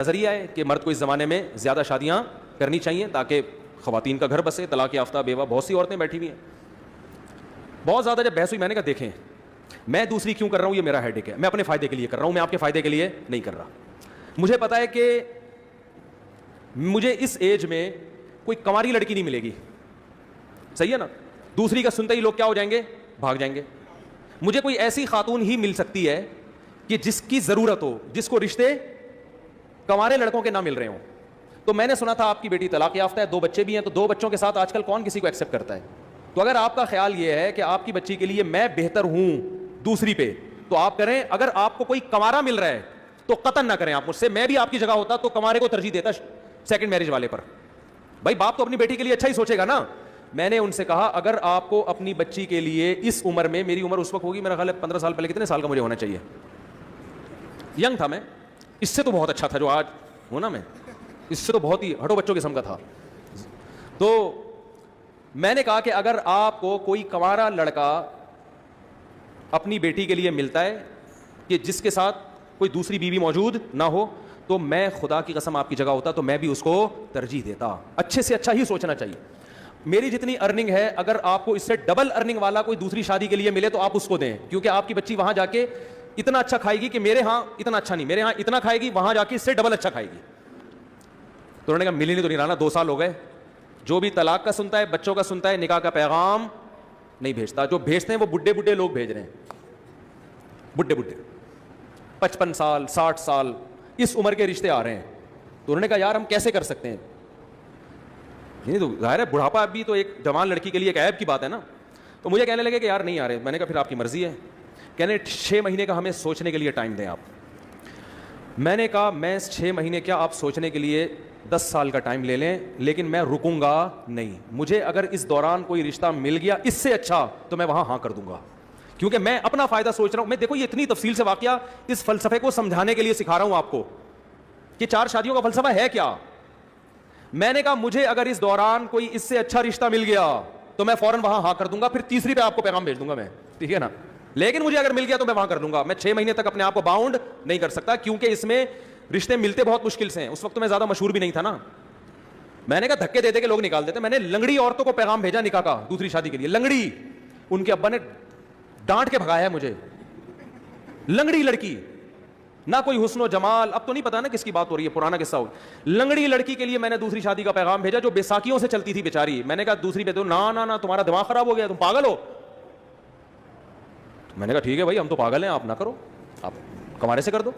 نظریہ ہے کہ مرد کو اس زمانے میں زیادہ شادیاں کرنی چاہیے تاکہ خواتین کا گھر بسے. طلاق یافتہ بیوہ بہت سی عورتیں بیٹھی ہوئی ہیں. بہت زیادہ جب بحث ہوئی میں نے کہا دیکھیں میں دوسری کیوں کر رہا ہوں, یہ میرا ہیڈیک ہے, میں اپنے فائدے کے لیے کر رہا ہوں, میں آپ کے فائدے کے لیے نہیں کر رہا. مجھے پتا ہے کہ مجھے اس ایج میں کوئی کنواری لڑکی نہیں ملے گی, صحیح ہے نا. دوسری کا سنتے ہی لوگ کیا ہو جائیں گے, بھاگ جائیں گے. مجھے کوئی ایسی خاتون ہی مل سکتی ہے کہ جس کی ضرورت ہو, جس کو رشتے کنوارے لڑکوں کے نہ مل رہے ہوں. تو میں نے سنا تھا آپ کی بیٹی طلاق یافتہ ہے, 2 بچے بھی ہیں, تو 2 بچوں کے ساتھ آج کل کون کسی کو ایکسیپٹ کرتا ہے. تو اگر آپ کا خیال یہ ہے کہ آپ کی بچی کے لیے میں بہتر ہوں دوسری پہ, تو آپ کریں. اگر آپ کو کوئی کنوارا مل رہا ہے تو قطعاً نہ کریں آپ مجھ سے. میں بھی آپ کی جگہ ہوتا تو کنوارے کو ترجیح دیتا سیکنڈ میرج والے پر. بھائی باپ تو اپنی بیٹی کے لیے اچھا ہی سوچے گا نا. میں نے ان سے کہا اگر آپ کو اپنی بچی کے لیے اس عمر میں, میری عمر اس وقت ہوگی میرا خیال ہے 15 سال پہلے, کتنے سال کا مجھے ہونا چاہیے, ینگ تھا میں, اس سے تو بہت اچھا تھا جو آج ہوں نا میں, اس سے تو بہت ہی ہٹو بچوں قسم کا تھا. تو میں نے کہا کہ اگر آپ کو کوئی کنوارا لڑکا اپنی بیٹی کے لیے ملتا ہے کہ جس کے ساتھ کوئی دوسری بیوی موجود نہ ہو, تو میں خدا کی قسم آپ کی جگہ ہوتا تو میں بھی اس کو ترجیح دیتا. اچھے سے اچھا ہی سوچنا چاہیے. میری جتنی ارننگ ہے, اگر آپ کو اس سے ڈبل ارننگ والا کوئی دوسری شادی کے لیے ملے تو آپ اس کو دیں, کیونکہ آپ کی بچی وہاں جا کے اتنا اچھا کھائے گی کہ میرے ہاں اتنا اچھا نہیں, میرے ہاں اتنا کھائے گی, وہاں جا کے اس سے ڈبل اچھا کھائے گی. تو انہوں نے کہا ملی نہیں تو نہیں رہنا, 2 سال ہو گئے. جو بھی طلاق کا سنتا ہے, بچوں کا سنتا ہے, نکاح کا پیغام نہیں بھیجتا. جو بھیجتے ہیں وہ بڈھے بڈھے لوگ بھیج رہے ہیں, بڈھے بڈھے 55 سال 60 سال اس عمر کے رشتے آ رہے ہیں. تو انہوں نے کہا یار ہم کیسے کر سکتے ہیں, نہیں تو ظاہر ہے بڑھاپا بھی تو ایک جوان لڑکی کے لیے ایک عیب کی بات ہے نا. تو مجھے کہنے لگے کہ یار نہیں آ رہے. میں نے کہا پھر آپ کی مرضی ہے. کہنے 6 مہینے کا ہمیں سوچنے کے لیے ٹائم دیں آپ. میں نے کہا میں 6 مہینے کیا, آپ سوچنے کے لیے 10 سال کا ٹائم لے لیں, لیکن میں رکوں گا نہیں. مجھے اگر اس دوران کوئی رشتہ مل گیا اس سے اچھا تو میں وہاں ہاں کر دوں گا, کیونکہ میں اپنا فائدہ سوچ رہا ہوں. میں دیکھو یہ اتنی تفصیل سے واقعہ اس فلسفے کو سمجھانے کے لیے سکھا رہا ہوں آپ کو کہ 4 شادیوں کا فلسفہ ہے کیا. میں نے کہا مجھے اگر اس دوران کوئی اس سے اچھا رشتہ مل گیا تو میں فوراً وہاں ہاں کر دوں گا, پھر تیسری پہ آپ کو پیغام بھیج دوں گا میں, ٹھیک ہے نا. لیکن مجھے اگر مل گیا تو میں وہاں کر دوں گا. میں 6 مہینے تک اپنے آپ کو باؤنڈ نہیں کر سکتا, کیونکہ اس میں رشتے ملتے بہت مشکل سے ہیں. اس وقت تو میں زیادہ مشہور بھی نہیں تھا نا. میں نے کہا دھکے دے دے کے لوگ نکال دیتے. میں نے لنگڑی عورتوں کو پیغام بھیجا نکاح کا دوسری شادی کے لیے, لنگڑی. ان کے ابا نے ڈانٹ کے بھگایا ہے مجھے. لنگڑی لڑکی, نہ کوئی حسن و جمال, اب تو نہیں پتا نا کس کی بات ہو رہی ہے, پرانا قصہ ہو. لنگڑی لڑکی کے لیے میں نے دوسری شادی کا پیغام بھیجا جو بیساکھیوں سے چلتی تھی بیچاری. میں نے کہا دوسری پہ تو نہ تمہارا دماغ خراب ہو گیا, تم پاگل ہو. میں نے کہا ٹھیک ہے بھائی ہم تو پاگل ہیں, آپ نہ کرو, آپ کمارے سے کر دو.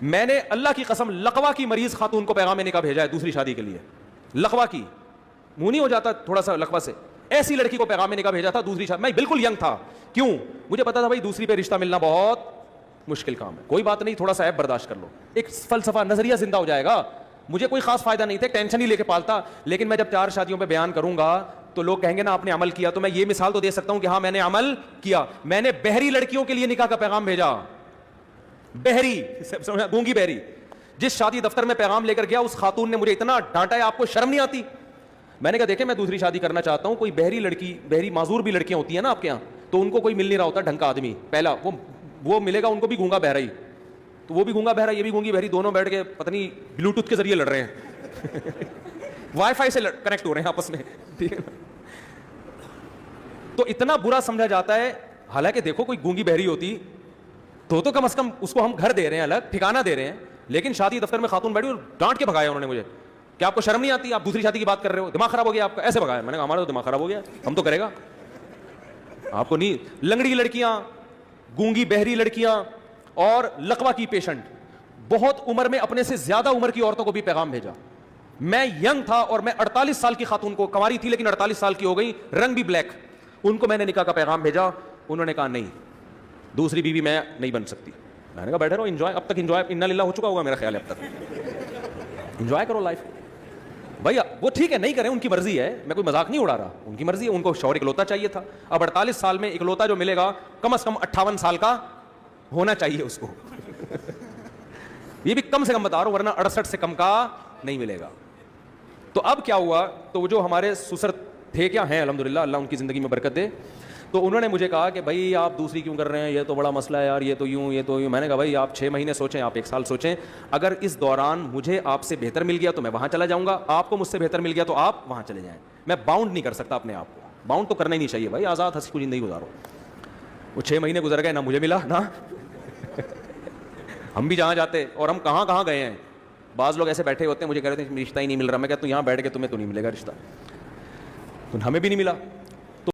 میں نے اللہ کی قسم لقوا کی مریض خاتون کو پیغام نکاح بھیجا ہے دوسری شادی کے لیے. لقوا کی, منہ نہیں ہو جاتا تھوڑا سا لقوا سے, ایسی لڑکی کو پیغام نکاح بھیجا تھا دوسری شادی. میں بالکل ینگ تھا, کیوں, مجھے پتا تھا بھائی دوسری پہ رشتہ ملنا بہت مشکل کام ہے. کوئی بات نہیں, تھوڑا سا ایپ برداشت کر لو, ایک فلسفہ نظریہ زندہ ہو جائے گا. مجھے کوئی خاص فائدہ نہیں تھا, ٹینشن ہی لے کے پالتا. لیکن میں جب 4 شادیوں پہ بیان کروں گا تو لوگ کہیں گے نا آپ نے عمل کیا. تو میں یہ مثال تو دے سکتا ہوں کہ ہاں میں نے عمل کیا. میں نے بہری لڑکیوں کے لیے نکاح کا پیغام بھیجا, بہری, گونگی بہری. جس شادی دفتر میں پیغام لے کر گیا اس خاتون نے مجھے اتنا ڈانٹا ہے, آپ کو شرم نہیں آتی. میں نے کہا دیکھیں میں دوسری شادی کرنا چاہتا ہوں, کوئی بہری لڑکی, بہری معذور بھی لڑکیاں ہوتی ہیں نا آپ کے یہاں, تو ان کو کوئی مل نہیں رہا ہوتا ڈھنگ کا آدمی. پہلا وہ ملے گا ان کو بھی گونگا بہرا ہی, تو وہ بھی گونگا بہرا یہ بھی گونگی بہری, دونوں بیٹھ کے پتہ نہیں بلوٹوتھ کے ذریعے لڑ رہے ہیں, وائی فائی سے کنیکٹ ہو رہے ہیں آپس میں, ٹھیک ہے. تو اتنا برا سمجھا جاتا ہے. حالانکہ دیکھو کوئی گونگی بہری ہوتی تو کم از کم اس کو ہم گھر دے رہے ہیں, الگ ٹھکانہ دے رہے ہیں. لیکن شادی دفتر میں خاتون بیٹھی اور ڈانٹ کے بھگایا انہوں نے مجھے, کہ آپ کو شرم نہیں آتی, آپ دوسری شادی کی بات کر رہے ہو, دماغ خراب ہو گیا آپ کا, ایسے بھگایا. میں نے کہا ہمارا تو دماغ خراب ہو گیا, ہم تو کرے گا, آپ کو نہیں. لنگڑی لڑکیاں, گونگی بہری لڑکیاں اور لقوا کی پیشنٹ, بہت عمر میں اپنے سے زیادہ عمر کی عورتوں کو بھی پیغام بھیجا. میں ینگ تھا اور میں 48 سال کی خاتون کو, کنواری تھی لیکن 48 سال کی ہو گئی, رنگ بھی بلیک, ان کو میں نے نکاح کا پیغام بھیجا. انہوں نے کہا نہیں دوسری بیوی میں نہیں بن سکتی. میں نے کہا بیٹھے رہو, انجوائے, اب تک انجوائے انا للہ ہو چکا ہوگا میرا خیال ہے, اب تک انجوائے کرو لائف. بھائی وہ ٹھیک ہے نہیں کریں, ان کی مرضی ہے, میں کوئی مذاق نہیں اڑا رہا, ان کی مرضی ہے. ان کو شوہر اکلوتا چاہیے تھا. اب 48 سال میں اکلوتا جو ملے گا کم از کم 58 سال کا ہونا چاہیے اس کو. یہ بھی کم سے کم بتا رہا ہوں, ورنہ 68 سے کم کا نہیں ملے گا. تو اب کیا ہوا, تو وہ جو ہمارے سسر تھے, کیا ہیں الحمدللہ, اللہ ان کی زندگی میں برکت دے, تو انہوں نے مجھے کہا کہ بھائی آپ دوسری کیوں کر رہے ہیں, یہ تو بڑا مسئلہ ہے یار, یہ تو یوں یہ تو یوں. میں نے کہا بھائی آپ 6 مہینے سوچیں, آپ 1 سال سوچیں, اگر اس دوران مجھے آپ سے بہتر مل گیا تو میں وہاں چلا جاؤں گا, آپ کو مجھ سے بہتر مل گیا تو آپ وہاں چلے جائیں. میں باؤنڈ نہیں کر سکتا اپنے آپ کو, باؤنڈ تو کرنا ہی نہیں چاہیے بھائی, آزاد ہنسی خوشی زندگی گزارو. وہ 6 مہینے گزر گئے, نہ مجھے ملا نہ ہم بھی جہاں جاتے, اور ہم کہاں کہاں گئے ہیں. بعض لوگ ایسے بیٹھے ہوتے ہیں مجھے کہہ رہے ہیں رشتہ ہی نہیں مل رہا. میں کہتا ہوں یہاں بیٹھ کے تمہیں تو نہیں ملے گا رشتہ, تو ہمیں بھی نہیں ملا.